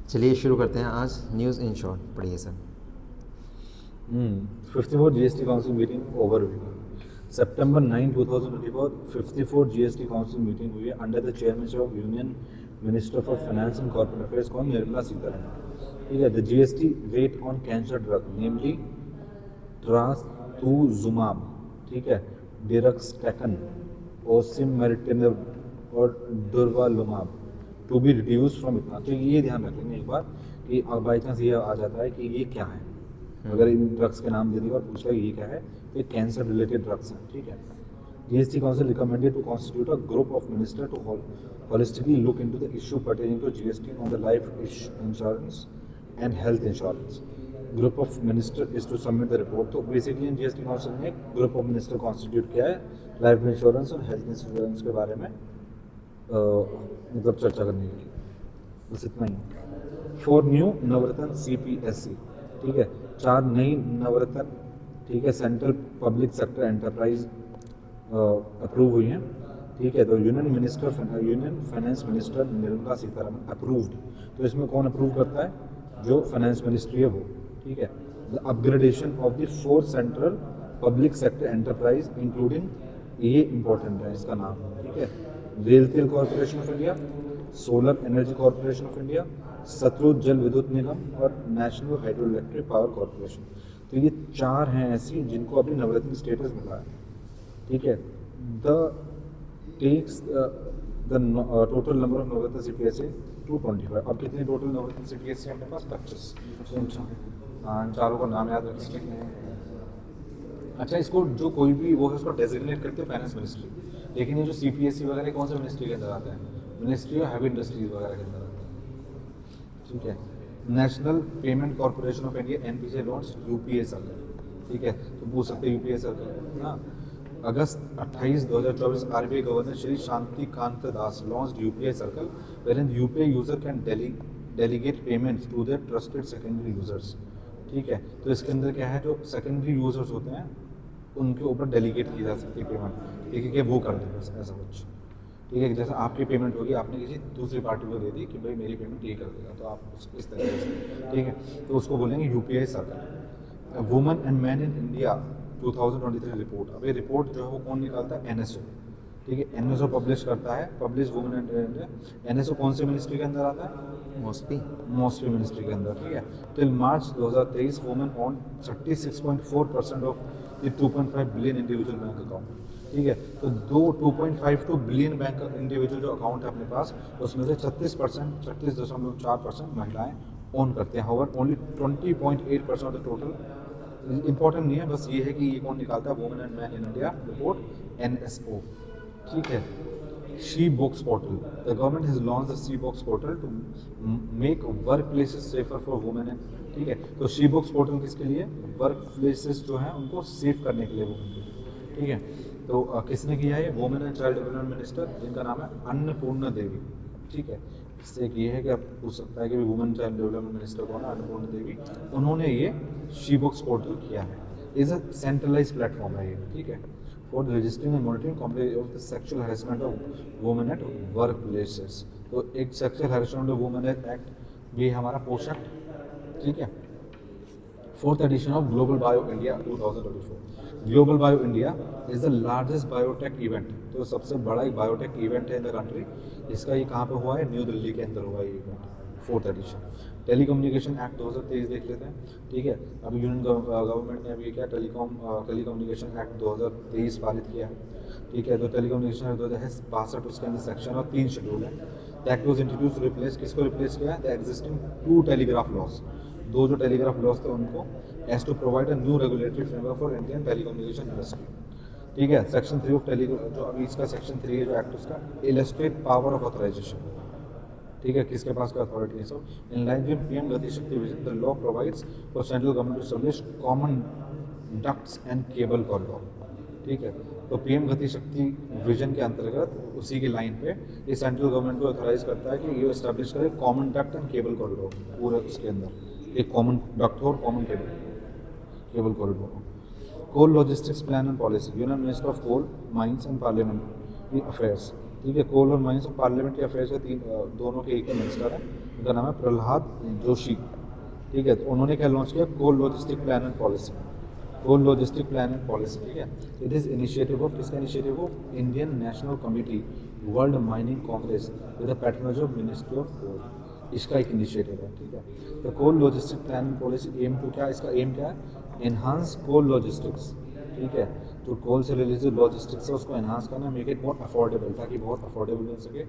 चलिए शुरू करते हैं आज न्यूज़ इन शॉर्ट। पढ़िए sir. 54 GST Council meeting overview. September 9, 2024, 54 GST Council meeting हुई है under the chairmanship of union minister for finance and corporate affairs कौन? निर्मला सीतारमण। ठीक है। The GST rate on cancer drug namely trastuzumab, ठीक है, deruxtecan, osimertinib और durvalumab to be reduce from इतना। तो ये ध्यान रखेंगे एक बार कि बाई चांस ये आ जाता है कि ये क्या है, अगर इन ड्रग्स के नाम देने पर पूछ रहा है ये क्या है, ये कैंसर रिलेटेड ड्रग्स हैं। ठीक है। GST council recommended to constitute a group of minister to holistically look into the issue pertaining to GST on the life insurance and health insurance. Group of minister is to submit the report. तो basically GST council ने group of minister constitute किया है life insurance और health insurance के बारे में मतलब चर्चा करने के लिए। बस इतना ही। 4 न्यू नवरत्न CPSC, ठीक है, 4 नई नवरत्न, ठीक है, central public sector enterprise approve हुई हैं। ठीक है। तो union finance minister Nirmala Sitharaman approved. तो इसमें कौन अप्रूव करता है? जो फाइनेंस मिनिस्ट्री है वो। ठीक है। The upgradation of the 4 central public sector enterprise including, ये इंपॉर्टेंट है इसका नाम, ठीक है, RailTel corporation of India, solar energy corporation of India, Satluj Jal Vidyut Nigam और national hydro electric power corporation. तो ये 4 हैं ऐसी जिनको अभी नवरत्न स्टेटस मिला है। ठीक है। The takes the total number of Navratna CPSC 225। अब कितने टोटल नवरत्न CPSC अपने पास? 25। इन चारों का नाम याद रखिए। अच्छा, इसको जो कोई भी वो है उसको डेजिग्नेट करते हैं फाइनेंस मिनिस्ट्री, लेकिन ये जो CPSC वगैरह कौन से मिनिस्ट्री के अंदर आते हैं? मिनिस्ट्री ऑफ हैवी इंडस्ट्रीज वगैरह के अंदर आते हैं। ठीक है। National payment corporation of India NPC launch UPA circle. ठीक है। तो पूछ सकते हैं UPA सर्कल। हाँ, अगस्त 28, 2024 RBI governor Shri Shanti Kant Das launched UPA circle wherein UPA user can delegate payments to their trusted secondary users। ठीक है। तो इसके अंदर क्या है, जो सेकेंडरी यूजर्स होते हैं उनके ऊपर डेलीगेट की जा सकती है पेमेंट। ठीक है, कि वो कर दे बस ऐसा कुछ। ठीक है। जैसे आपकी पेमेंट होगी, आपने किसी दूसरी पार्टी को दे दी कि भाई मेरी पेमेंट ये कर देगा, तो आप इस तरीके से, ठीक है, तो उसको बोलेंगे UPA circle. Women and man in India 2023 report. अब ये रिपोर्ट जो है वो कौन निकालता है? NSO। ठीक है। NSO पब्लिश करता है, publish women and India. NSO कौन से मिनिस्ट्री के अंदर आता है? मॉस्पी मिनिस्ट्री के अंदर। ठीक है। Till March 2023 women on 36.4% of the 2.5 billion individual bank account. ठीक है। तो 2.52 बिलियन बैंक इंडिविजुअल जो अकाउंट है अपने पास, उसमें से 36.4% महिलाएं ओन करते हैं। However only 20.8% of the total. Important नहीं है, बस ये है कि ये कौन निकालता है? Women and man in India report NSO। ठीक है। She box portal. The government has launch the she box portal to make work places safer for women. ठीक है। तो शी बॉक्स पोर्टल किसके लिए? वर्क प्लेसेस जो हैं उनको सेफ करने के लिए वुमेन के लिए। ठीक है। तो किसने किया है? Women and child development minister, जिनका नाम है अन्नपूर्णा देवी। ठीक है। इससे एक ये है कि आप पूछ सकता है कि वुमेन चाइल्ड डेवलपमेंट मिनिस्टर कौन है? अन्नपूर्णा देवी। उन्होंने ये शी बॉक्स पोर्टल किया है। इज अ सेंट्रलाइज प्लेटफॉर्म है ये। ठीक है। For registering and monitoring complaint of the sexual harassment of women at work places. तो एक sexual harassment of women act भी हमारा पोषक। ठीक है। 4th edition of Global Bio India 2024। Global Bio India is the largest biotech event। तो सबसे बड़ा एक बायोटेक इवेंट है इन द कंट्री। इसका ये कहाँ पे हुआ है? न्यू दिल्ली के अंदर हुआ है ये event. 4th addition. Telecommunication act 2023 देख लेते हैं। ठीक है। अभी यूनियन गवर्नमेंट ने अभी क्या टेलीकम्युनिकेशन एक्ट 2023 पारित किया है। ठीक है। तो टेलीकम्युनिकेशन एक्ट 2062, उसके अंदर सेक्शन और 3 शेड्यूल है। The act was introduce to replace, किसको रिप्लेस किया है? The existing 2 telegraph laws. 2 जो टेलीग्राफ लॉज थे उनको, as to provide a new regulatory framework for Indian telecommunication industry. ठीक है। सेक्शन 3 ऑफ टेलीग्राफ, जो अभी इसका सेक्शन 3 है जो एक्ट, उसका इलस्ट्रेट पावर ऑफ ऑथराइजेशन। ठीक है। किसके पास का अथॉरिटी है? सब in line with PM Gati Shakti vision, the law provides for central government to establish common ducts and cable corridor. ठीक है। तो PM गति शक्ति विजन के अंतर्गत उसी की लाइन पे ये सेंट्रल गवर्नमेंट को ऑथराइज करता है कि ये एस्टैब्लिश करे common duct and cable corridor. पूरे उसके अंदर एक कॉमन डक्ट हो और कॉमन केबल कॉरिडोर हो। Coal logistics plan and policy, union minister of coal mines and parliamentary affairs. ठीक है। कोल और माइंस और पार्लियामेंट्री अफेयर्स के दोनों के एक ही मिनिस्टर है, उनका नाम है प्रहलाद जोशी। ठीक है, तो उन्होंने क्या लॉन्च किया, coal logistic plan and policy. Coal logistic plan and policy, ठीक है। इट इज़ इनिशिएटिव ऑफ, किसका initiative of, Indian national committee world mining congress with the patronage of ministry of coal, इसका एक इनिशिएटिव है। ठीक है, तो coal logistic plan and policy aim to, क्या इसका एम क्या है, एनहांस कोल लॉजिस्टिक्स। ठीक है, तो कोल से रिलेटेड लॉजिस्टिक्स है उसको एनहांस करना, मेक इट मोर अफोर्डेबल, ताकि बहुत अफोर्डेबल बन सके,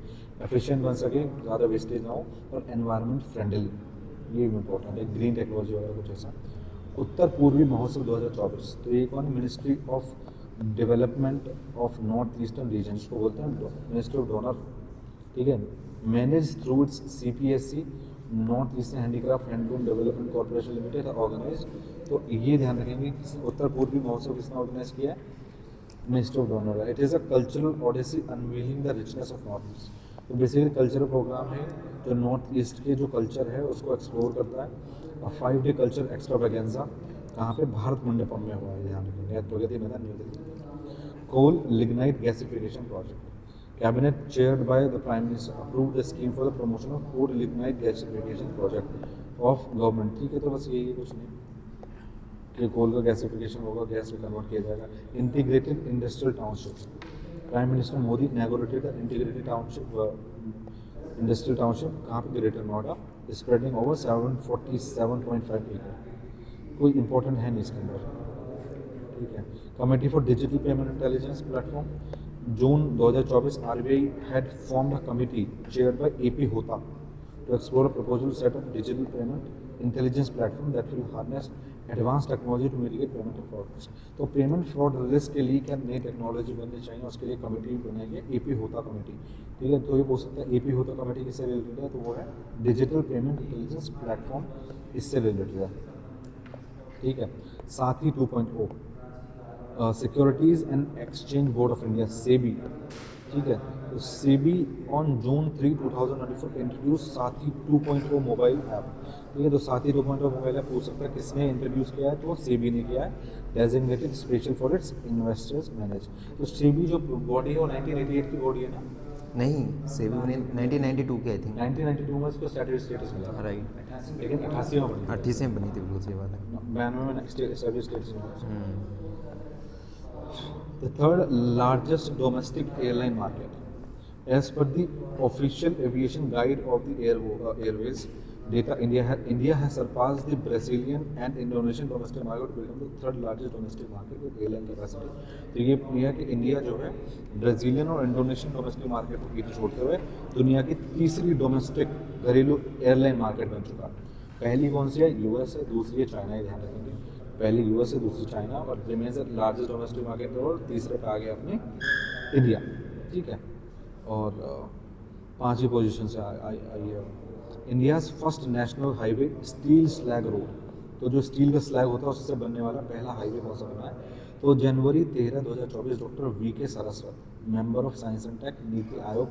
एफिशिएंट बन सके, ज़्यादा वेस्टेज ना हो, और एनवायरनमेंट फ्रेंडली, ये भी इंपॉर्टेंट है, ग्रीन टेक्नोलॉजी वगैरह कुछ ऐसा। उत्तर पूर्वी महोत्सव 2024, तो ये कौन, ministry of development of north eastern region, इसको बोलते हैं मिनिस्ट्री ऑफ डोनर। ठीक है, manage through its CPSC, north eastern handicraft handloom development corporation limited organise. तो ये ध्यान रखेंगे कि उत्तर पूर्वी महोत्सव किसने ऑर्गेनाइज किया है, मिनिस्ट्री ऑफ डोनर है। It is a cultural Odyssey unveiling the richness of north east. तो बेसिकली कल्चरल प्रोग्राम है जो नॉर्थ ईस्ट के जो कल्चर है उसको एक्सप्लोर करता है। और 5 डे कल्चर एक्स्ट्रावेगेंजा कहाँ पे, भारत मंडपम में हुआ है, ध्यान रखेंगे, Pragati Maidan new Delhi. Coal lignite gasification project, cabinet chaired by the prime minister approve the scheme for the promotion of coal lignite gasification project of government. ठीक है, तो बस यही है, कुछ नहीं कि कोल का गैसिफिकेशन होगा, गैस में कन्वर्ट किया जाएगा। Integrated industrial township, prime minister Modi inaugurated integrated township, industrial township कहाँ पे, ग्रेटर नोएडा, स्प्रेडिंग ओवर 747.5 एकड़। कोई इंपॉर्टेंट है नहीं इसके अंदर। ठीक है, committee for digital payment intelligence platform, June 2024 RBI had formed a committee chaired by AP Hota to explore a proposal set of digital payment intelligence platform that will harness advanced technology to mitigate payment fraud risk। तो payment fraud risk के लिए क्या नई technology बननी चाहिए, उसके लिए committee बनाएंगे AP होता कमेटी। ठीक है, तो ये बोल सकते हैं AP होता कमेटी किससे रिलेटेड है, तो वो है डिजिटल पेमेंट इंटेलिजेंस प्लेटफॉर्म, इससे रिलेटेड है। ठीक है, साथ ही 2.0 securities and exchange board of India SEBI. ठीक है, तो सेबी ऑन जून 3, 2024 इंट्रोड्यूस साथी 2.0 मोबाइल ऐप। ठीक है, तो साथी 2.0 मोबाइल ऐप पूछ सकता है किसने इंट्रोड्यूस किया है, तो सेबी ने किया है, designated special for its investors manage. तो सेबी जो बॉडी है वो 1988 की बॉडी है ना, नहीं, सेबी बनी 1992 के आई थिंक। 1992 में इसको स्टेटस मिला, राइट, लेकिन 88 में बनी, 88 में बनी थी, बिल्कुल सही बात है। 92 में स्टेटस मिला। The third largest domestic airline market, as per the official aviation guide of the airways data, India has surpassed the Brazilian and Indonesian domestic market to become the third largest domestic market with airline capacity। तो ये है कि India जो है Brazilian और Indonesian domestic market को पीछे छोड़ते हुए दुनिया की तीसरी डोमेस्टिक घरेलू एयरलाइन मार्केट बन चुका है। पहली कौन सी है, US है, दूसरी है चाइना, ये ध्यान रखेंगे, पहली US है, दूसरी चाइना, और रिमेन्स लार्जेस्ट डोमेस्टिक मार्केट और तीसरे पे आ गया अपने इंडिया। ठीक है, और 5वीं पोजीशन से आई है India's first national highway steel slag road. तो जो स्टील का स्लैग होता है उससे बनने वाला पहला हाईवे कौन सा बना है, तो जनवरी 13, 2024 doctor VK Saraswat, member of science and tech, NITI Aayog,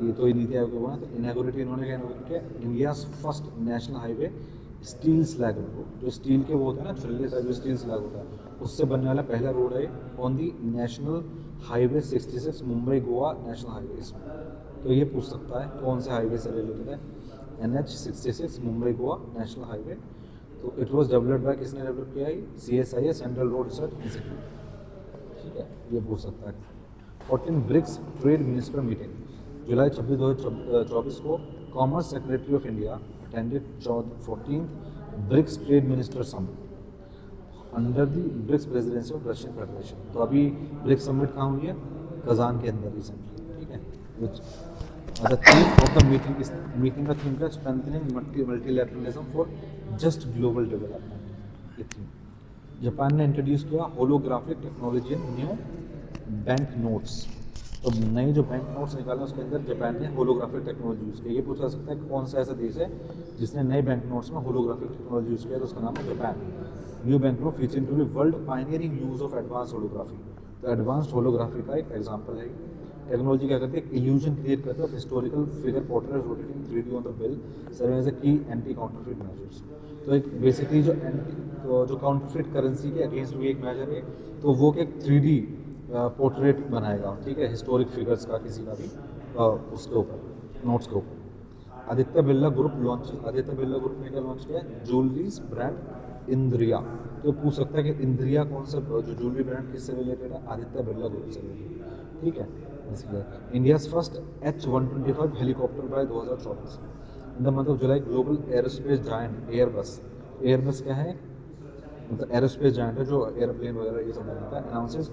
ये तो नीति आयोग हुआ, तो इनैगोरेट इन्होंने क्या इनैगोरेट किया, India's first national highway steel slag road. जो स्टील के वो होता है ना, छल्ले साइड में स्टील स्लैग होता है, उससे बनने वाला पहला रोड है on the national highway 66 Mumbai Goa national highway. इसमें तो ये पूछ सकता है कौन से हाईवे से रिलेटेड है, NH 66 Mumbai Goa national highway. तो इट वॉज डेवलप्ड बाय, किसने डेवलप किया है, CSIS central road research institute. ठीक है, ये पूछ सकता है। 14 ब्रिक्स ट्रेड मिनिस्टर मीटिंग, जुलाई 26, 2024 को commerce secretary of India attended 14th BRICS trade minister summit under the BRICS presidency of Russian federation. तो अभी ब्रिक्स समिट कहाँ हुई है, कजान के अंदर रिसेंटली। ठीक है, which the theme of the meeting का थीम का strengthening multilateralism for just global development. ये थीम जापान ने इंट्रोड्यूस किया holographic technology in new bank notes. तो नई जो बैंक नोट्स निकाले उसके अंदर जापान ने होलोग्राफिक टेक्नोलॉजी यूज़ की। ये पूछा सकता है कौन सा ऐसा देश है जिसने नए बैंक नोट्स में होलोग्राफिक टेक्नोलॉजी यूज़ किया, तो उसका नाम है Japan. New bank note featuring to be world pioneering use of advance holography. तो एडवांस्ड होलोग्राफी का एक एग्जाम्पल है। टेक्नोलॉजी क्या करती है, इल्यूजन क्रिएट करते हैं historical figure portrait rotating 3D on the bill, serve as a key anti counterfeit measures. तो एक बेसिकली जो काउंटरफिट करेंसी के अगेंस्ट भी एक मेजर है, तो वो एक 3D पोर्ट्रेट बनाएगा। ठीक है, हिस्टोरिक फिगर्स का किसी का भी उसके ऊपर नोट्स के ऊपर। आदित्य बिरला ग्रुप ने क्या लॉन्च किया? ज्वेलरीज ब्रांड इंद्रिया। तो पूछ सकता है कि इंद्रिया कौन सा जो ज्वेलरी ब्रांड किससे रिलेटेड है? आदित्य बिरला ग्रुप से रिलेटेड। ठीक है, India's first H-125 helicopter by 2024। In the month of July global aerospace giant Airbus क्या है? मतलब एरोस्पेस जायंट है जो एयरप्लेन वगैरह ये सब बनाता है, announces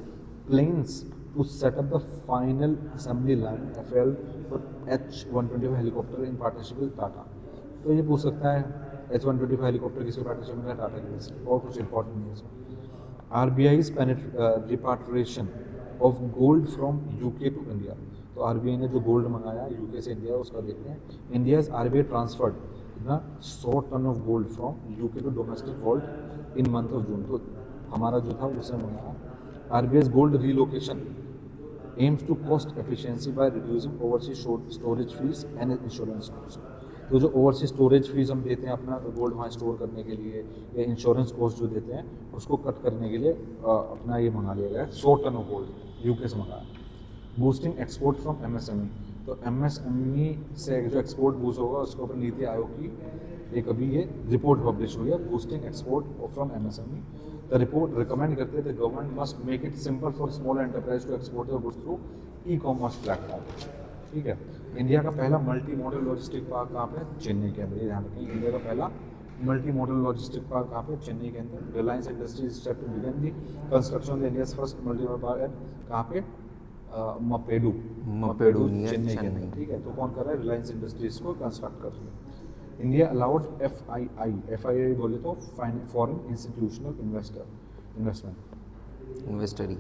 plans to set up the final assembly line FL for H-125 helicopter in partnership with Tata. तो ये पूछ सकता है H-125 हेलीकॉप्टर किसके पार्टनरशिप में है? टाटा की वजह से। और कुछ इंपॉर्टेंट नहीं है इसमें। RBI's repatriation of gold from UK to India। तो RBI ने जो गोल्ड मंगाया UK से इंडिया, उसका देखते हैं। India's RBI transferred 100 ton of gold from UK to domestic vault in month of June. तो हमारा जो था उसने मंगाया। RBI's gold relocation aims to cost efficiency by reducing overseas storage fees and insurance cost। तो जो ओवरसीज स्टोरेज फीस हम देते हैं अपना गोल्ड वहाँ स्टोर करने के लिए, या इंश्योरेंस कॉस्ट जो देते हैं उसको कट करने के लिए अपना ये मंगा लिया गया है 100 टन ऑफ गोल्ड यूके से मंगाया। Boosting export from MSME। तो MSME से जो एक्सपोर्ट बूस्ट होगा उसके ऊपर नीति आयोग की एक अभी ये रिपोर्ट पब्लिश हुई है, boosting export from MSME। The report recommend करते हैं the government must make it simple for small enterprise to export the goods through e-commerce platform. ठीक है, इंडिया का पहला मल्टी मॉडल लॉजिस्टिक पार्क कहाँ पे? चेन्नई के अंदर। ध्यान रखें, इंडिया का पहला मल्टी मॉडल लॉजिस्टिक पार्क कहाँ पे? चेन्नई के अंदर। Reliance industries set to begin the construction of India's first multi modal park at कहाँ पे? मपेडू चेन्नई के अंदर। ठीक है, तो कौन कर रहा है? रिलायंस इंडस्ट्रीज को कंस्ट्रक्ट कर रही है। इंडिया अलाउड FII बोले तो फॉरेन इंस्टीट्यूशनल इन्वेस्टर ही।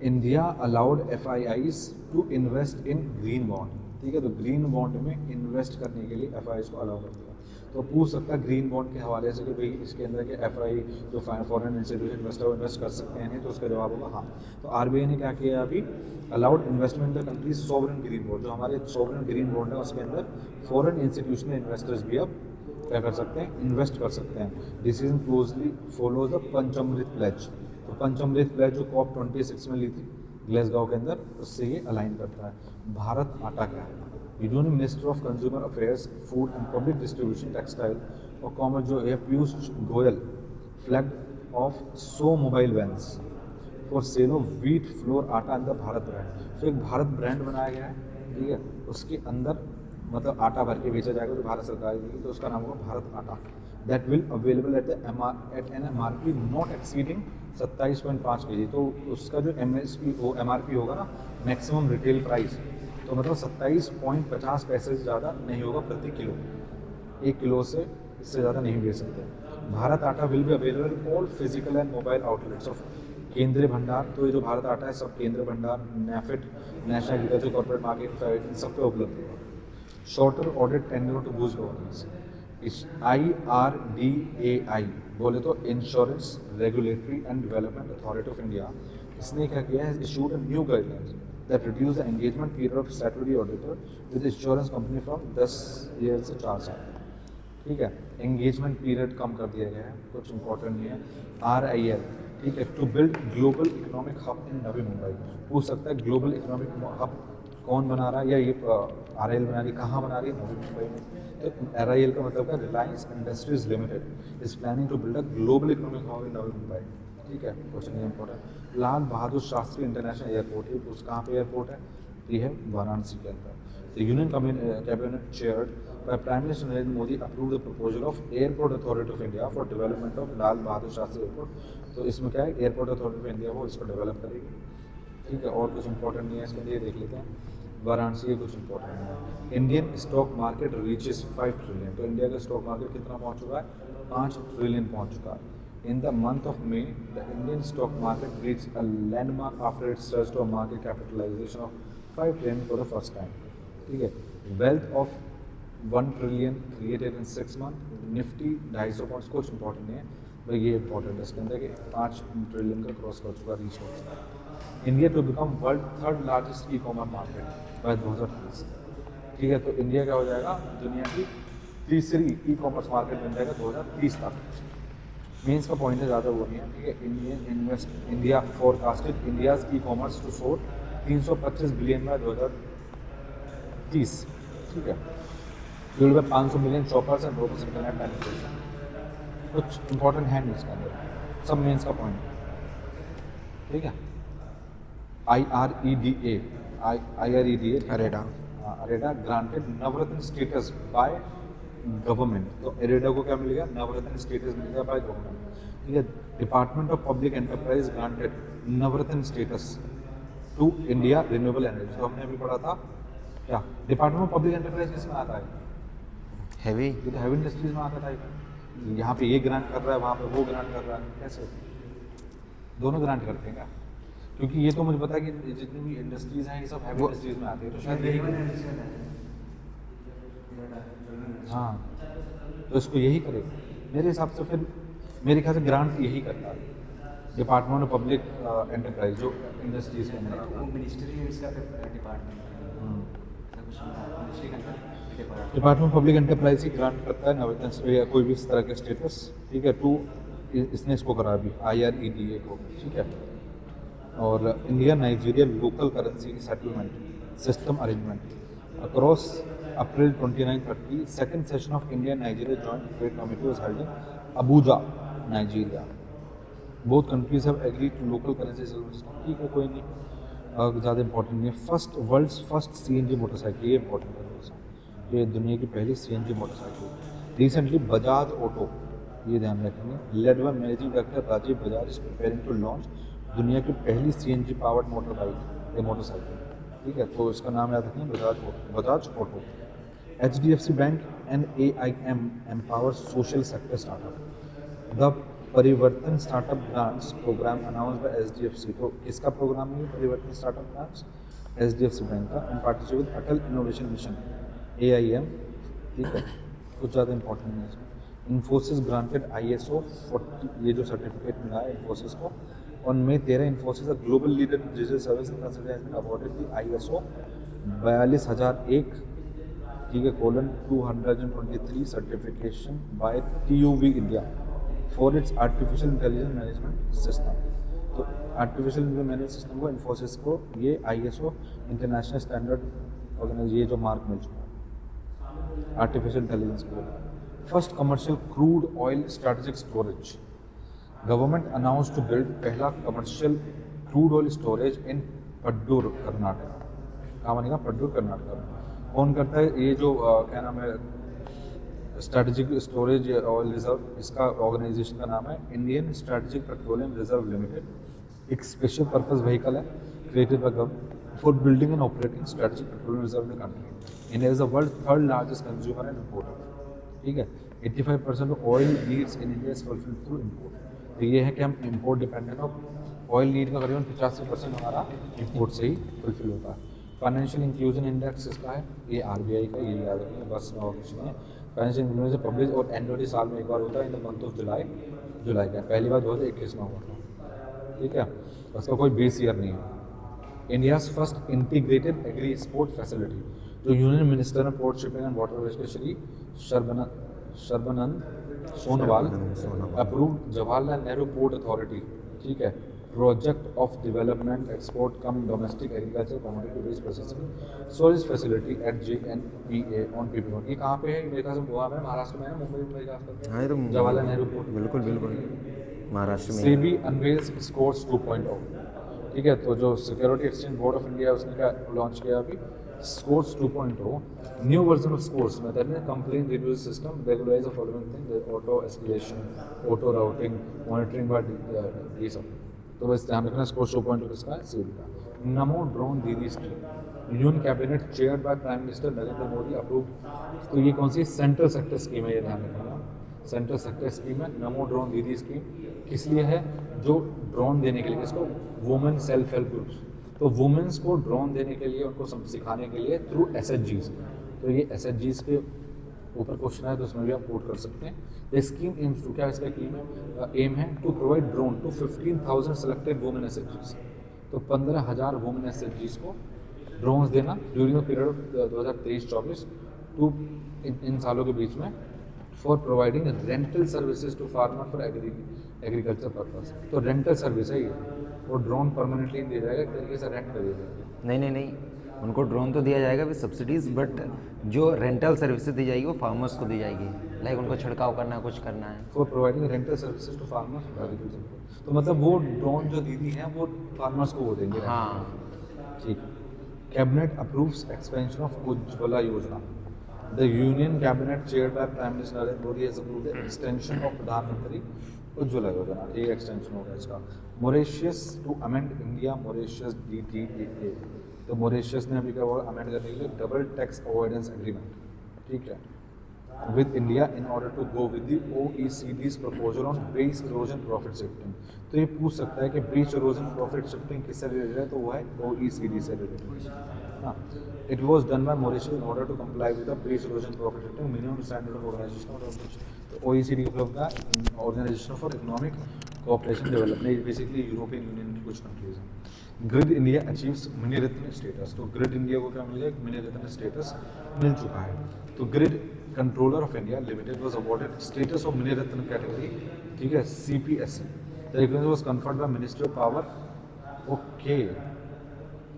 India allowed FIIs to invest in green bond. ठीक है, तो ग्रीन बॉन्ड में इन्वेस्ट करने के लिए FIIs को अलाउ कर दिया। तो पूछ सकता है ग्रीन बॉन्ड के हवाले से कि भाई इसके अंदर के FII जो फॉरेन इंस्टीट्यूशन इन्वेस्टर इन्वेस्ट कर सकते हैं नहीं, तो उसका जवाब होगा हाँ। तो RBI ने क्या किया अभी? Allowed investment in the countries sovereign green bond. जो हमारे सॉवरेन ग्रीन बॉन्ड है उसके अंदर फॉरेन इंस्टीट्यूशनल इन्वेस्टर्स भी अब क्या कर सकते हैं? इन्वेस्ट कर सकते हैं। Decision closely follows the Panchamrit pledge. तो पंचामृत प्लेज जो COP26 में ली थी ग्लेसगो के अंदर, उससे ये अलाइन करता है। भारत आटा क्या है? Union minister of consumer affairs, food and public distribution, textile और कॉमर्स जो है Piyush Goyal flag of 100 mobile vans for sale of wheat flour आटा इन द भारत ब्रांड। तो एक भारत ब्रांड बनाया गया है, ठीक है, उसके अंदर मतलब आटा भर के बेचा जाएगा जो भारत सरकार देगी, तो उसका नाम होगा Bharat Atta. That will available at an MRP not exceeding 27.5 kg। तो उसका जो MRP होगा ना, मैक्सिमम रिटेल प्राइस, तो मतलब 27.50 पैसे से ज़्यादा नहीं होगा प्रति किलो। 1 किलो से इससे ज़्यादा नहीं बेच सकते। भारत आटा will be available all physical and mobile outlets of केंद्रीय भंडार। तो ये जो भारत आटा है सब Kendriya Bhandar, NAFED, national agriculture corporate market, इन सब पे उपलब्ध होगा। Shorter audit tenure to boost governance. इस IRDAI बोले तो insurance regulatory and development authority of India, इसने क्या किया है? Issued a new guidelines that reduce the engagement period of statutory auditor with insurance company from 10 year से 4 साल। ठीक है, एंगेजमेंट पीरियड कम कर दिया गया है, कुछ इंपॉर्टेंट नहीं है। RIL, ठीक है, to build global economic hub in Navi Mumbai. पूछ सकता है ग्लोबल इकोनॉमिक हब कौन बना रहा है, या ये RIL बना रही है, कहाँ बना रही है? नवी मुंबई में। तो RIL का मतलब है Reliance industries limited is planning to build a global economic hub in Navi Mumbai. ठीक है, क्वेश्चन ये important. Lal Bahadur Shastri international airport है, उस कहाँ पे एयरपोर्ट है? ये है वाराणसी के अंदर। The union cabinet chaired by prime minister Narendra Modi approve the proposal of airport authority of India for development of Lal Bahadur Shastri airport. तो इसमें क्या है? एयरपोर्ट अथॉरिटी ऑफ इंडिया वो इसको डेवलप करेगी। ठीक है, और कुछ इंपॉर्टेंट नहीं है इसके लिए, देख लेते हैं। वाराणसी के कुछ इंपॉर्टेंट है। Indian stock market reaches 5 trillion. तो इंडिया का स्टॉक मार्केट कितना पहुंच चुका है? 5 ट्रिलियन पहुंच चुका है। In the month of May, the Indian stock market reach a landmark after its search to a market capitalisation of 5 trillion for the first time. ठीक है, wealth of 1 trillion created in 6 month. Nifty 250 points, कुछ important नहीं है भाई, ये important है इसके अंदर कि 5 ट्रिलियन का क्रॉस कर चुका, रीच हो चुका है। India to become world 3rd largest e-commerce market by 2030। ठीक है, तो इंडिया क्या हो जाएगा? दुनिया की तीसरी ई-कॉमर्स मार्केट बन जाएगा 2030 तक। मीन्स का पॉइंट है, ज़्यादा वो नहीं है। ठीक है, India forecasted India's e-commerce to soar 325 billion by 30, ठीक है। Fuelled by 500 million shoppers and robust internet penetration. कुछ इंपॉर्टेंट है नहीं इसके अंदर, सब मेंस का पॉइंट, ठीक है। IREDA IREDA IREDA granted Navratna status by government. तो अरेडा को क्या मिलेगा? नवरत्न स्टेटस मिलेगा बाय गवर्नमेंट, ठीक है। Department of public enterprise granted Navratna status to India renewable energy. तो हमने अभी पढ़ा था क्या, डिपार्टमेंट ऑफ पब्लिक एंटरप्राइज किसमें आता है? हैवी ये तो हैवी इंडस्ट्रीज में आता था। यहाँ पे ये ग्रांट कर रहा है, वहाँ पे वो ग्रांट कर रहा है, कैसे? दोनों ग्रांट करते हैं क्या? क्योंकि ये तो मुझे पता है कि जितनी भी इंडस्ट्रीज हैं ये सब हैवी इंडस्ट्रीज में आती है, तो शायद यही, हाँ, तो इसको यही करे मेरे हिसाब से। फिर मेरे ख्याल से ग्रांट यही करता है, डिपार्टमेंट ऑफ पब्लिक एंटरप्राइज जो इंडस्ट्रीज के अंदर आता है। Department of public enterprise he grant करता है नवरत्न या कोई भी इस तरह के स्टेटस, ठीक है। टू इसने इसको करा अभी IREDA को, ठीक है। और India Nigeria local currency settlement system arrangement across April 29-30 second session of India Nigeria joint trade committee was held in Abuja, Nigeria. Both countries have agreed to local currency settlement system, ठीक है, कोई नहीं, ज़्यादा important नहीं है। World's first CNG motorcycle, ये important है, ये दुनिया की पहली CNG motorcycle. Recently Bajaj auto, ये ध्यान रखेंगे, led by managing director Rajiv Bajaj is preparing to launch दुनिया की पहली CNG पावर्ड मोटर बाइक या मोटरसाइकिल, ठीक है। तो इसका नाम याद रखें, Bajaj auto. HDFC bank and AIM empower social sector startup. The Parivartan startup grants program announce by HDFC। तो किसका प्रोग्राम है परिवर्तन स्टार्टअप ग्रांट्स? HDFC बैंक का, इन partnership with Atal innovation mission AIM, ठीक है। कुछ ज़्यादा इंपॉर्टेंट नहीं है इसमें। इन्फोसिस ग्रांटेड ISO 40, ये जो सर्टिफिकेट मिला है इन्फोसिस को, on May 13 Infosys a global leader in digital service consultancy awarded the ISO 42001, ठीक है, :223 certification by TUV India for its artificial intelligence management system. तो आर्टिफिशियल इंटेलिजेंस मैनेजमेंट सिस्टम को इन्फोसिस को ये ISO इंटरनेशनल स्टैंडर्ड ऑर्गेनाइज ये जो मार्क मिल चुका है आर्टिफिशियल इंटेलिजेंस को। First commercial crude oil strategic storage. Government announce to build पहला commercial crude oil storage in Padur, Karnataka. कहाँ बनेगा? पड्डूर, कर्नाटक। कौन करता है ये जो क्या नाम है स्ट्रेटेजिक स्टोरेज ऑयल रिजर्व, इसका ऑर्गेनाइजेशन का नाम है Indian strategic petroleum reserve limited. एक स्पेशल पर्पस व्हीकल है created by government for building and operating strategic petroleum reserve in the country. India is the world third largest consumer and importer, ठीक है। 85% of oil needs in India is fulfilled through import. तो ये है कि हम import dependent हो, oil need का करीबन 85% हमारा इंपोर्ट से ही फुलफिल होता है। फाइनेंशियल इंक्लूजन इंडेक्स इसका है, ये RBI का, ये याद रखिए बस, और कुछ नहीं है। फाइनेंशियल इंक्लूजन पब्लिश और एनुअली साल में एक बार होता है इन द मंथ ऑफ जुलाई का, पहली बार 2021 में हुआ था, ठीक है। उसका कोई बेस ईयर नहीं है। India's first integrated agri sport facility, जो union minister of port shipping and waterways के Shri Sarbananda Sonowal approved Jawaharlal Nehru port authority, ठीक है, project of development export cum domestic agriculture commodity based processing storage facility at JNPA on PP1। ये कहाँ पे है? मेरे ख्याल से गोवा में, महाराष्ट्र में है, मुंबई में मेरे ख्याल से। हाँ, ये तो जवाहरलाल नेहरू पोर्ट, बिल्कुल बिल्कुल महाराष्ट्र में। सेबी अनवेल्स स्कोर्स 2.0, ठीक है। तो जो security exchange board of India उसने क्या लॉन्च किया अभी? Scores 2.0, new version of scores में that mean complaint review system regularize the following thing, auto escalation, auto routing, monitoring by ये सब। तो बस ध्यान रखना स्कोर्स 2.0 किसका है? सेबी का। नमो ड्रोन दीदी scheme, union cabinet chaired by prime minister Narendra Modi approve. तो ये कौन सी सेंट्रल सेक्टर स्कीम है? ये ध्यान रखना, सेंट्रल सेक्टर स्कीम है नमो ड्रोन दीदी स्कीम। किस लिए है? जो ड्रोन देने के लिए, इसको वुमेन सेल्फ हेल्प ग्रुप्स, तो वुमेन्स को ड्रोन देने के लिए, उनको सिखाने के लिए थ्रू SHGs। तो ये SHGs के ऊपर क्वेश्चन है, तो उसमें भी आप कोट कर सकते हैं। द स्कीम एम्स टू, क्या इसका एम है? To provide drone to 15,000 selected women SHGs। तो 15,000 वुमेन SHGs को ड्रोन्स देना during the period of 2023-24 to इन सालों के बीच में, for providing rental services to farmer for agriculture purpose. तो रेंटल सर्विस है ये, वो ड्रोन परमानेंटली दे जाएगा, एक तरीके से रेंट कर दिया जाएगा। नहीं, उनको ड्रोन तो दिया जाएगा विद सब्सिडीज, बट जो रेंटल सर्विसेज दी जाएगी वो फार्मर्स को दी जाएगी, लाइक उनको छिड़काव करना है, कुछ करना है। For providing rental services to farmers. तो मतलब वो ड्रोन जो दीदी हैं वो फार्मर्स को वो देंगे। हाँ। ठीक। Cabinet approves expansion of Ujjwala Yojana. The union cabinet chaired by prime minister Narendra Modi has approved the extension of Pradhan Mantri Ujjwala Yojana. एक एक्सटेंशन हो गया इसका। Mauritius to amend India Mauritius DTAA। तो मॉरिशस ने अभी क्या हुआ अमेंड करने के लिए डबल टैक्स अवॉइडेंस एग्रीमेंट, ठीक है, with India in order to go with the OECD's proposal on base erosion profit shifting. तो ये पूछ सकता है कि बेस इरोजन प्रॉफिट शिफ्टिंग किससे रिलेटेड है, तो वो है OECD से रिलेटेड। हाँ, it was done by Mauritius in order to comply with the base erosion profit shifting minimum standard of organisation. तो OECD मतलब का organisation for economic cooperation development, basically European union की कुछ कंट्रीज हैं। Grid India achieves mini रत्न status. तो grid India को क्या मिल गया, मिनी रत्न स्टेटस मिल चुका है। तो grid controller of India limited was awarded status of mini ratna category, ठीक है, CPSC। The recognition was conferred by ministry of power. Okay,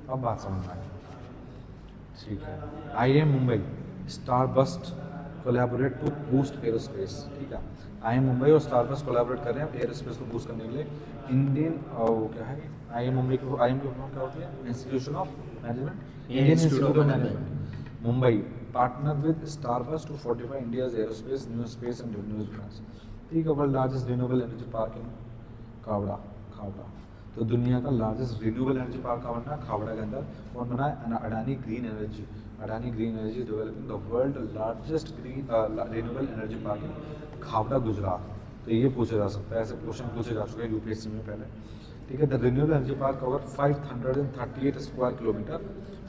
अब बात समझ में आई, ठीक है। IIM Mumbai starburst collaborate to boost aerospace, ठीक है। IIM मुंबई और स्टारबस्ट कोलैबोरेट कर रहे हैं एरोस्पेस को बूस्ट करने के लिए। इंडियन वो क्या है, IIM मुंबई को IIM की क्या होती है, institution of management, Indian institute of management Mumbai partner with starburst to fortify India's aerospace new space and renewable defence, ठीक है। World largest renewable energy park in Khavda. तो दुनिया का लार्जेस्ट रिन्यूएबल एनर्जी पार्क कहाँ बना है, खावड़ा के अंदर। कौन बना है, Adani green energy. Adani green energy developing the world largest green renewable energy park in Khavda Gujarat. तो ये पूछा जा सकता है, ऐसे क्वेश्चन पूछे जा चुके हैं UPSC में पहले, ठीक है। The renewable energy park cover 538 square kilometre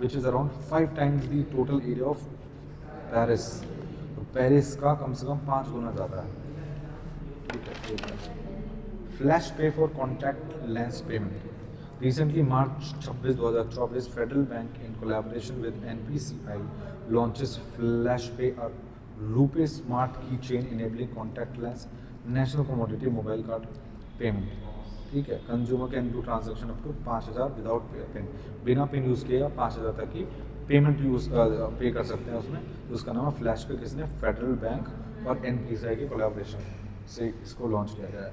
which is around 5 times the total area of Paris. तो पेरिस का कम से कम 5 गुना ज़्यादा है, ठीक है। फ्लैश पे for contact lens payment. Recently, March 26, 2024, Federal Bank in collaboration with NPCI launches FlashPay, a RuPay smart keychain enabling contactless national commodity mobile card payment, ठीक है। Consumer can do transaction up to 5,000 without PIN, बिना pin use किए 5,000 तक की payment पे कर सकते हैं उसमें। तो उसका नाम है FlashPay। किसने, फेडरल बैंक और NPCI के कोलैबोरेशन से इसको लॉन्च किया गया है।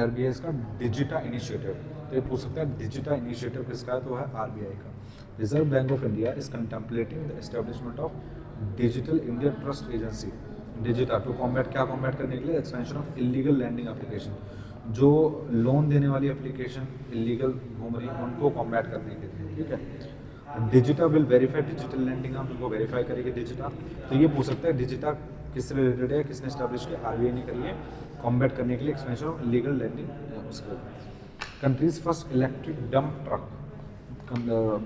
RBI का डिजिटा इनिशिएटिव। तो ये पूछ सकता है डिजिटा इनिशिएटिव किसका है, तो है RBI का। Reserve bank of India is contemplating the establishment of digital India trust agency digita to combat, क्या कॉम्बैट करने के लिए, expansion of illegal landing application. जो लोन देने वाली एप्लीकेशन इलीगल घूम रही है उनको कॉम्बैट करने के लिए, ठीक है। डिजिटा विल वेरीफाई डिजिटल लैंडिंग, आप उनको वेरीफाई करेगी डिजिटा। तो ये पूछ सकता है डिजिटा किससे रिलेटेड है, किसने स्टैब्लिश किया, RBI ने करी है, कॉम्बैट करने के लिए एक्सपेंशन ऑफ इलीगल लैंडिंग उसके ऊपर। Country's first electric dump truck,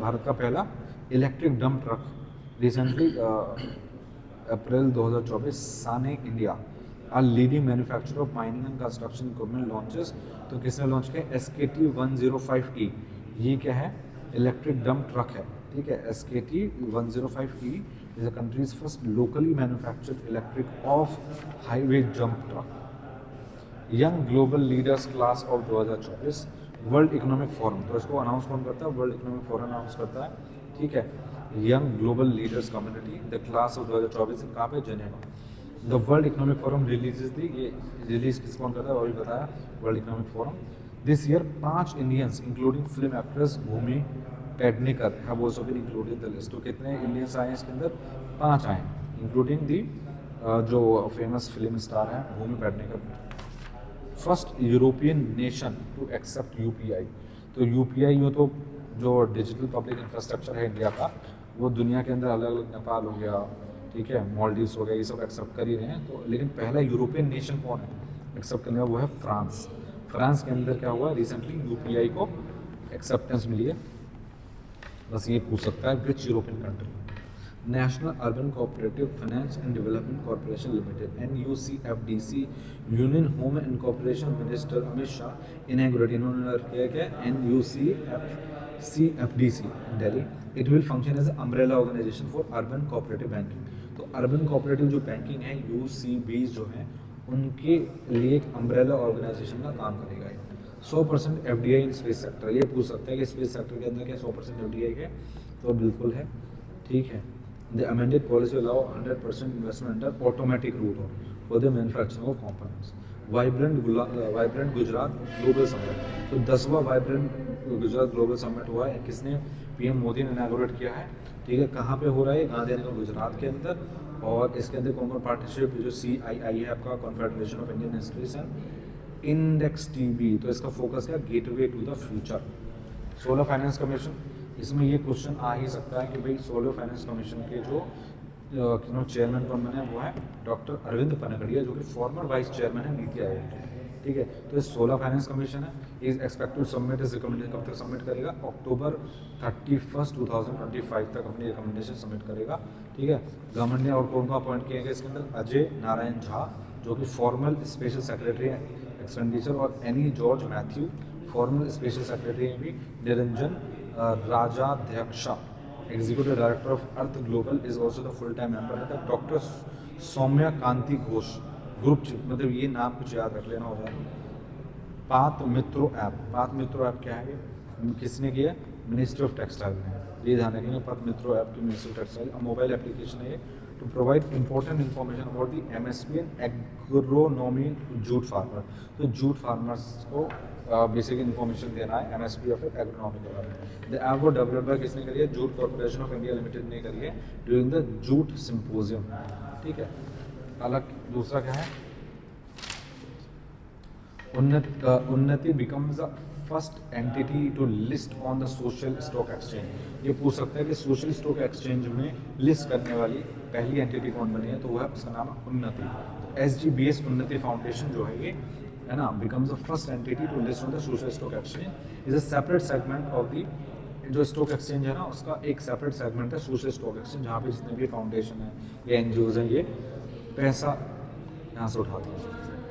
Bharat का पहला electric dump truck recently April 2024 Sany India a leading manufacturer of mining and construction equipment launches. तो किसने लॉन्च किया, SKT 105E। ये क्या है, इलेक्ट्रिक डंप ट्रक है, ठीक है। SKT 105E is the country's first locally manufactured electric of highway jump truck. Young global leaders class of 2024 world economic forum. तो इसको अनाउंस कौन करता है, वर्ल्ड इकोनॉमिक फोरम अनाउंस करता है, ठीक है। Young global leaders community the class of 2024 कहाँ पे, Geneva. The world economic forum releases the, ये रिलीज किस कौन करता है, अभी बताया, world economic forum. This year 5 Indians including film actress Bhumi Pednekar have also been included in the list. तो कितने इंडियंस आए हैं इसके अंदर, 5 आए, इंक्लूडिंग दी जो फेमस फिल्म स्टार हैं Bhumi Pednekar. First European nation to accept UPI। तो UPI हो तो जो डिजिटल पब्लिक इंफ्रास्ट्रक्चर है इंडिया का, वो दुनिया के अंदर अलग अलग, नेपाल हो गया, ठीक है, मालदीव्स हो गया, ये सब एक्सेप्ट कर ही रहे हैं। तो लेकिन पहला यूरोपियन नेशन कौन है एक्सेप्ट करने का, वो है फ्रांस। फ्रांस के अंदर क्या हुआ, रिसेंटली UPI को एक्सेप्टेंस मिली है। बस ये पूछ सकता है which European country. National urban cooperative finance and development corporation limited NUCFDC union home and corporation minister Amit Shah inaugurate, इन्होंने किया क्या, NUCFDC Delhi. It will function as umbrella organisation for urban cooperative banking. तो अर्बन कोऑपरेटिव जो banking है UCBs जो हैं उनके लिए एक अम्ब्रेला ऑर्गेनाइजेशन का काम करेगा। 100% FDI इन स्पेस सेक्टर। ये पूछ सकता है कि स्पेस सेक्टर के अंदर क्या 100% FDI है, तो बिल्कुल है, ठीक है। The amended policy allow 100% investment under automatic route for the manufacturing of components. Vibrant Gujarat global summit, तो 10वां वाइब्रेंट गुजरात ग्लोबल समिट हुआ है, किसने, पीएम मोदी ने इनॉग्रेट किया है, ठीक है। कहाँ पे हो रहा है, गांधीनगर गुजरात के अंदर, और इसके अंदर कौन कौन पार्टनरशिप, जो CII है आपका, confederation of Indian institution, index TB, तो इसका फोकस है gateway to the future. Solar finance commission, इसमें ये क्वेश्चन आ ही सकता है कि भाई सोलर फाइनेंस कमीशन के जो चेयरमैन कौन बने, वो है डॉक्टर अरविंद पनगड़िया, जो कि फॉर्मर वाइस चेयरमैन है नीति आयोग के, ठीक है। तो ये सोलर फाइनेंस कमीशन है, is expected submit is recommendation, कब तक सबमिट करेगा, अक्टूबर 31, 2025 तक अपनी रिकमेंडेशन सबमिट करेगा, ठीक है। गवर्नमेंट ने और कौन को अपॉइंट किया गया इसके अंदर, अजय नारायण झा, जो कि फॉर्मल स्पेशल सेक्रेटरी है एक्सपेंडिचर, और Annie George Mathew, formal special secretary है भी, Niranjan Rajadhyaksha, executive director of Artha global, is also the full time member है, doctor Soumya Kanti Ghosh, group chief, मतलब ये नाम कुछ याद रख लेना हो जाए। पात मित्रो ऐप क्या है, ये किसने किया, मिनिस्ट्री ऑफ टेक्सटाइल ने, ये ध्यान रखेंगे, पात मित्रो ऐप की ministry of textile, mobile application है ये, to provide important information about the MSP and agronomy jute farmer, तो जूट फार्मर्स को बेसिक इन्फॉर्मेशन देना है MSP या फिर एग्रोनॉमी के बारे में। द ऐप वो डेवलप बाय किसने करी है, jute corporation of India limited ने करी है ड्यूरिंग द जूट सिंपोजियम, ठीक है। अलग दूसरा क्या है, Unnati becomes the first entity to list on the social stock exchange, ये पूछ सकता है कि सोशल स्टॉक एक्सचेंज में लिस्ट करने वाली पहली एंटिटी कौन बनी है, तो वह उसका नाम है उन्नति। SGBS उन्नति फाउंडेशन जो है ये, है ना, becomes the first entity to list on the social stock exchange, is a separate segment of the, जो स्टॉक एक्सचेंज है ना, उसका एक सेपरेट सेगमेंट है सोशल स्टॉक एक्सचेंज, जहाँ पे जितने भी फाउंडेशन है या NGOs हैं, ये पैसा यहाँ से उठाते हैं,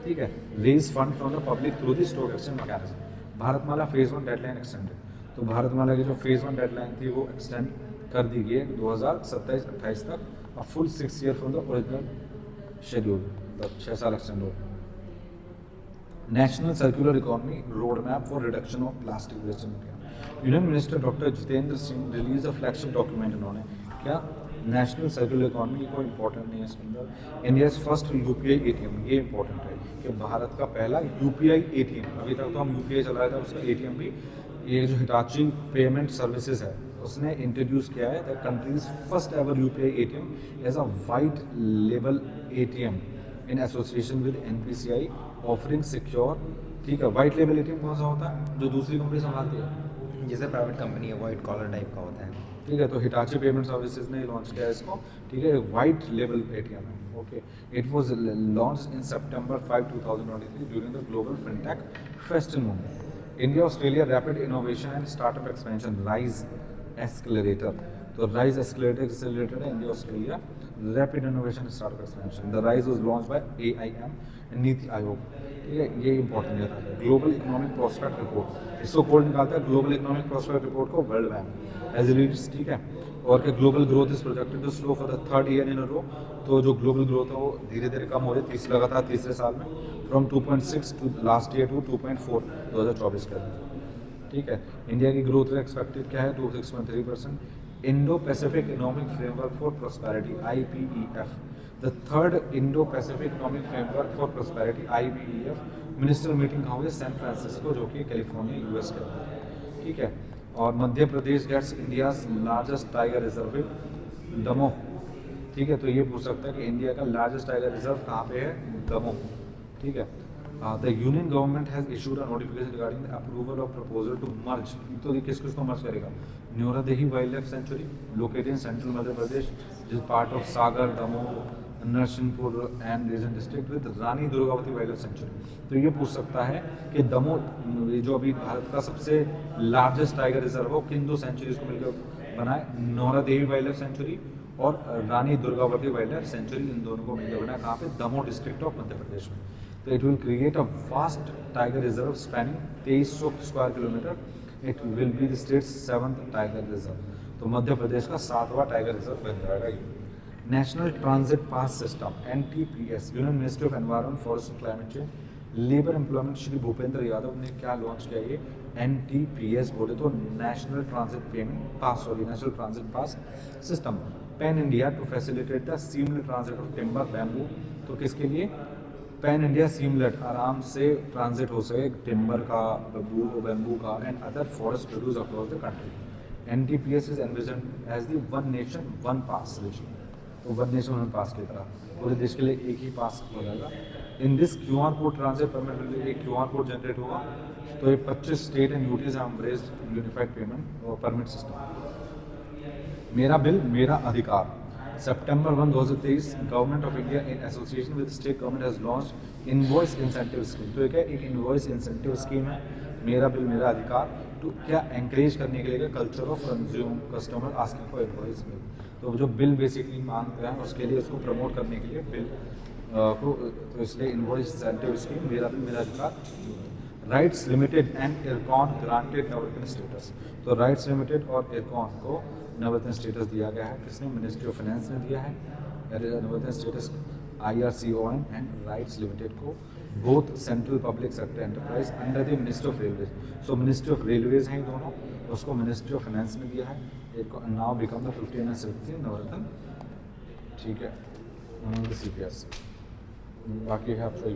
ठीक है। Raise fund from the public through the stock exchange mechanism. Bharatmala phase 1 deadline extended, तो भारतमाला की जो फेज 1 डेडलाइन थी वो एक्सटेंड कर दी गई है 2027-28 तक, और full 6 year from the original schedule, मतलब 6 साल एक्सटेंड हो। National circular economy road map for reduction of plastic waste in India, union minister doctor Jitendra Singh release a flagship document, इन्होंने क्या, नेशनल सर्कुलर इकोनॉमी को इंपॉर्टेंट नहीं है इसके अंदर, इंडियाज फर्स्ट UPI ATM, ये इंपॉर्टेंट है कि भारत का पहला UPI ATM, अभी तक तो हम UPI चलाया था, उसका ATM भी, ये जो हिटाची पेमेंट सर्विसेज है उसने इंट्रोड्यूस किया है, the country's first ever UPI ATM as a white label ATM in association with NPCI offering secure, ठीक है। वाइट लेबल ATM कौन सा होता है, जो दूसरी कंपनी संभालती है, जैसे प्राइवेट कंपनी है, वाइट कॉलर टाइप का होता है, ठीक है। तो हिटाची पेमेंट सर्विसेज ने लॉन्च किया इसको, ठीक है, वाइट लेबल ATM है, okay. It was launched in September 5, 2023 during the global fintech fest in Mumbai. India Australia rapid innovation and startup expansion rise accelerator, तो राइज एक्सलेरेटर है India Australia rapid innovation startup expansion, the rise was launched by AIM NITI Aayog, ठीक है। ये important है। Global economic prospect report, इसको कोड निकालता है ग्लोबल इकोनॉमिक प्रोस्पेक्ट रिपोर्ट को वर्ल्ड बैंक एज लीड्स, ठीक है। और कि global growth is projected to slow for the 3rd year in a row, तो जो ग्लोबल ग्रोथ है वो धीरे धीरे कम हो रही है, लगातार तीसरे साल में, from 2.6 to last year to 2.4 2024 के अंदर, ठीक है। इंडिया की ग्रोथ रेट एक्सपेक्टेड क्या है, 6.3%। Indo Pacific economic framework for prosperity IPEF, the 3rd Indo Pacific economic framework for prosperity IPEF minister meeting कहाँ हुई, सैन फ्रांसिस्को, जो कि कैलिफोर्निया US के अंदर, ठीक है। और Madhya Pradesh gets India's largest tiger reserve Damoh, ठीक है। तो ये पूछ सकता है कि इंडिया का लार्जेस्ट टाइगर रिजर्व कहाँ पे है, दमोह, ठीक है। The union government has issued a notification regarding the approval of proposal to merge, तो ये किस को मर्ज करेगा, Nauradehi wild life sanctuary located in central Madhya Pradesh, जिस part of Sagar, Damoh, Narsinghpur and Raisen district with Rani Durgavati wild life sanctuary. तो ये पूछ सकता है कि दमोह, जो अभी भारत का सबसे लार्जेस्ट टाइगर रिजर्व है, वो किन 2 सेंचुरीज को मिलकर बना है, नौरादेवी वाइल्ड लाइफ सेंचुरी और रानी दुर्गावती वाइल्ड लाइफ सेंचुरी, इन दोनों को मिलकर बना है, कहाँ पे, दमोह डिस्ट्रिक्ट ऑफ मध्य प्रदेश में। तो it will create a vast tiger reserve spanning 2300 square kilometre, it will be the states 7th tiger reserve, तो मध्य प्रदेश का 7वां टाइगर रिजर्व बन जाएगा ये। National transit pass system NTPS, union ministry of environment forest and climate change labour employment Shri Bhupendra Yadav ने क्या launch किया ये NTPS बोले तो national transit payment pass, sorry national transit pass system pan India to facilitate the seamless transit of timber bamboo. तो किसके लिए? Pan India सीमलेट, आराम से ट्रांजिट हो सके टिम्बर का, बैम्बू का and other forest produce across the country. NTPS is envisioned as the one nation one pass regime, तो वन नेशन वन पास की तरह पूरे देश के लिए एक ही पास हो जाएगा। In this QR code transit permit एक QR कोड जनरेट होगा। तो ये 25 state and UTs have embraced unified payment और परमिट सिस्टम। मेरा बिल मेरा अधिकार, September 1, 2023, government of India in association with state government has launched invoice incentive scheme. तो क्या एक इनवॉइस इंसेंटिव स्कीम है, मेरा बिल मेरा अधिकार, तो क्या एंकरेज करने के लिए culture of consume customer asking for invoice bill. तो जो बिल बेसिकली मांगते हैं उसके लिए उसको प्रमोट करने के लिए बिल को, तो इसलिए इनवॉइस इंसेंटिव स्कीम मेरा बिल मेरा अधिकार। Rights limited and IRCON granted Navratna status. तो राइट्स लिमिटेड और इरकॉन को नवरत्न स्टेटस दिया गया है। किसने? मिनिस्ट्री ऑफ फाइनेंस ने दिया है Navratna status IRCON and RITES limited को, both central public sector enterprise under the ministry of railways. So ministry of railways हैं दोनों, उसको मिनिस्ट्री ऑफ फाइनेंस ने दिया है। Now become the 15 and 16 Navratna, ठीक है, CPS। बाकी है आप सही